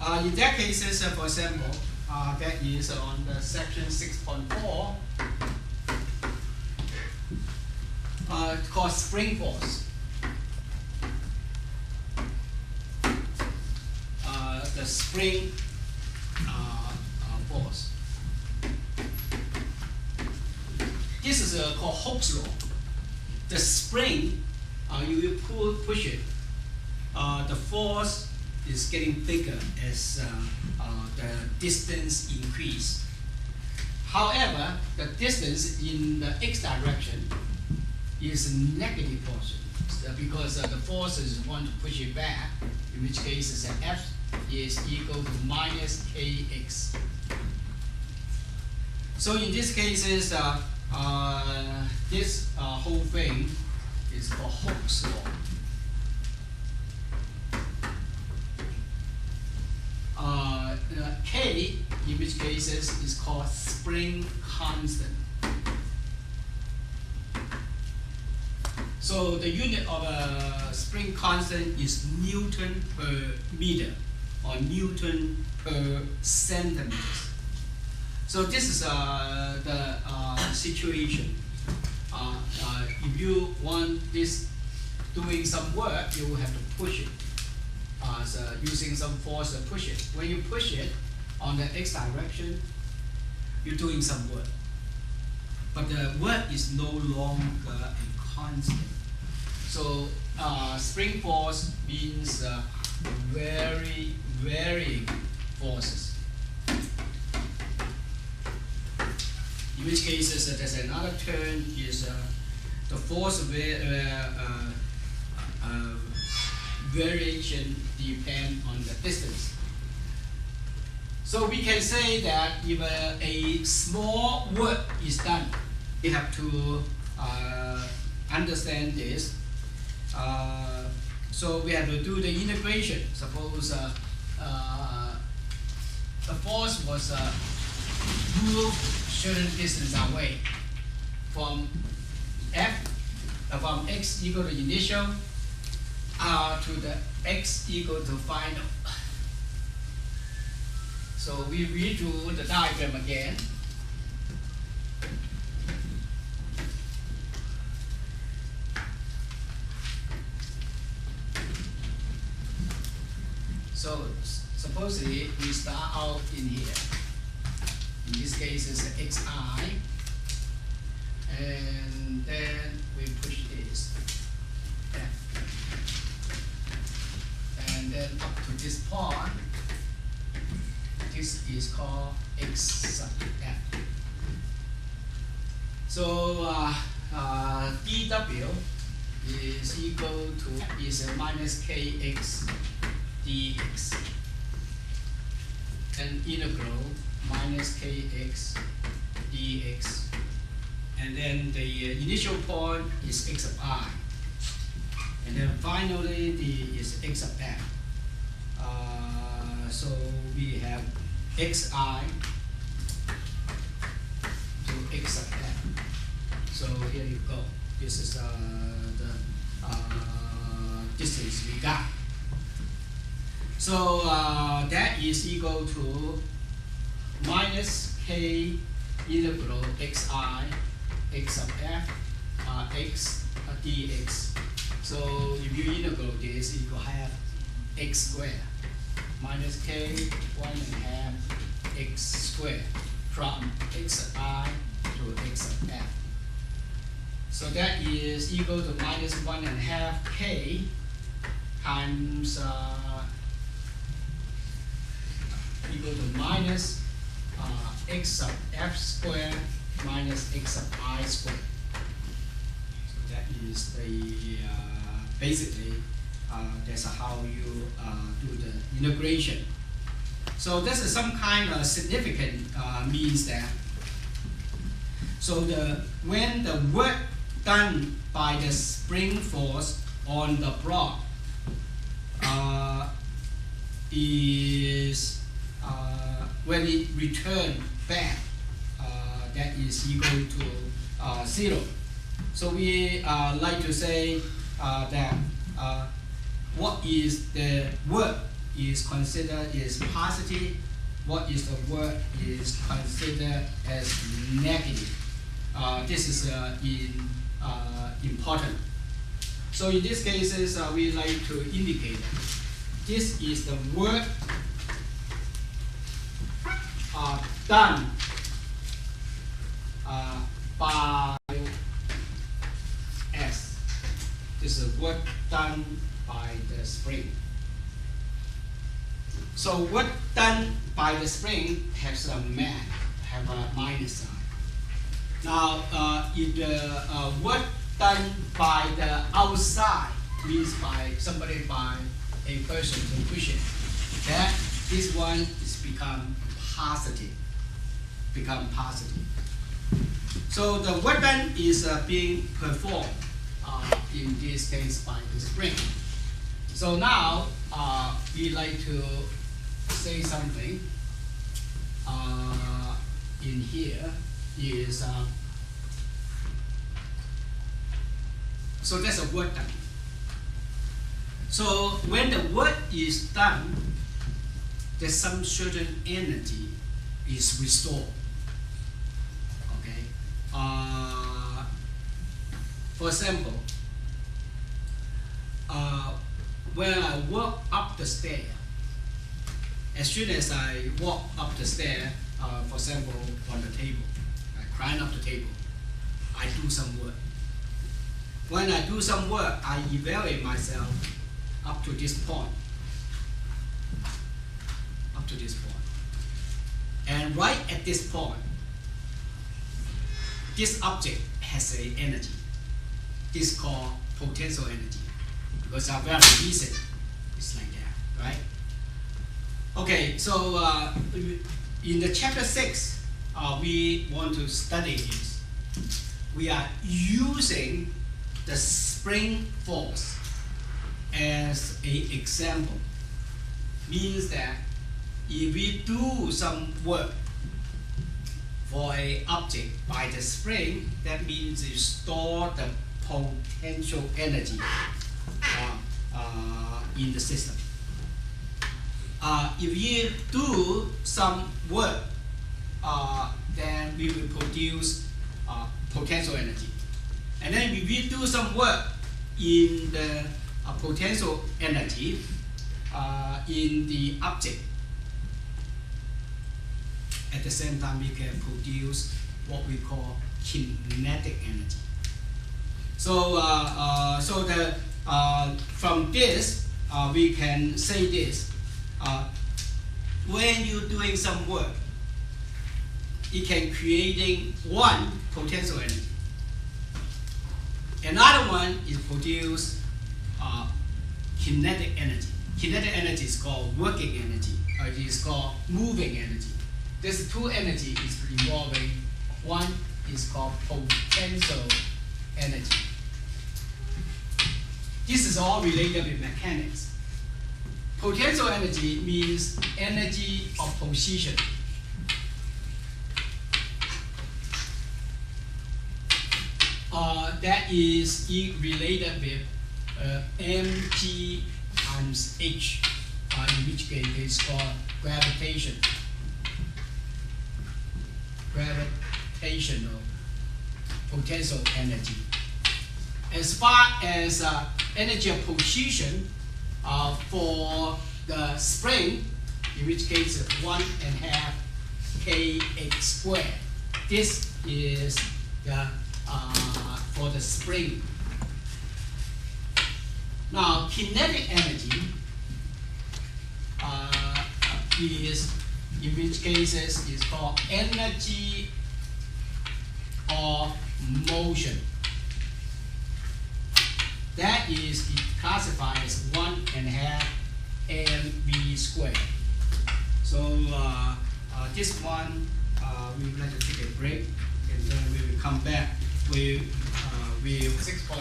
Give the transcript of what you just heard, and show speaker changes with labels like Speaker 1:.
Speaker 1: In that case, for example, that is on the section 6.4, called spring force. The spring force. This is called Hooke's law. The spring, you will push it. The force is getting bigger as the distance increase. However, the distance in the x direction is a negative portion because the forces want to push it back, in which case F is equal to minus kx. So in these cases, this whole thing is called Hooke's law. K, in which cases, is called spring constant. So the unit of a spring constant is Newton per meter or Newton per centimeter. So this is the situation. If you want this doing some work, you will have to push it. So using some force to push it. When you push it on the x direction, you're doing some work. But the work is no longer a constant. So spring force means very varying forces. In which cases, there's another term is the force variation depend on the distance. So we can say that if a small work is done, we have to understand this. So we have to do the integration. Suppose the force was moved certain distance away from from x equal to initial to the x equal to final. So we redraw the diagram again. So supposedly we start out in here. In this case it's xi, and then we push this F. And then up to this point, this is called x sub f. So dw is equal to minus kx dx, and integral minus kx dx, and then the initial point is x of I, and then finally is x of f. So we have xi to x of f. So here you go. This is the distance we got. So that is equal to minus k integral xi x of f x dx. So if you integrate this, you will have x squared minus k 1.5 x squared from x of I to x of f. So that is equal to minus 1.5 k times equal to minus x of f squared minus x of I squared. So that is the basically that's how you do the integration. So this is some kind of significant means that. So when the work done by the spring force on the block is when it returns back, that is equal to 0. So we like to say that what is the work is considered as positive, what is the work is considered as negative. This is important. So in these cases, we like to indicate this is the work done by S. This is work done by the spring. So work done by the spring has a minus sign. Now, if the work done by the outside means by somebody, by a person to push it, that this one is become positive. So the work done is being performed in this case by the spring. So now we like to say something in here is so that's a work done. So when the work is done, there's some certain energy is restored. Okay. For example, when I walk up the stair, as soon as I walk up the stair, for example, on the table, I climb up the table, I do some work. When I do some work, I evaluate myself up to this point. And right at this point, this object has an energy. This is called potential energy, because our very recent is like that, right? Okay, so in the chapter 6, we want to study this. We are using the spring force as an example. Means that if we do some work for an object by the spring, that means you store the potential energy in the system. If you do some work, then we will produce potential energy. And then if we do some work in the potential energy in the object, at the same time we can produce what we call kinetic energy. So, from this we can say this: when you're doing some work, it can creating one potential energy. Another one is produce kinetic energy. Kinetic energy is called working energy, or it is called moving energy. There's two energy is involving. One is called potential energy. This is all related with mechanics. Potential energy means energy of position. That is related with mg times h, in which case it's called gravitational potential energy. As far as energy of position for the spring, in which case 1.5 kx squared. This is the for the spring. Now, kinetic energy is, in which cases, is called energy of motion. That is classified as 1.5 mv squared. So this one, we would like to take a break, and then we will come back with 6.0.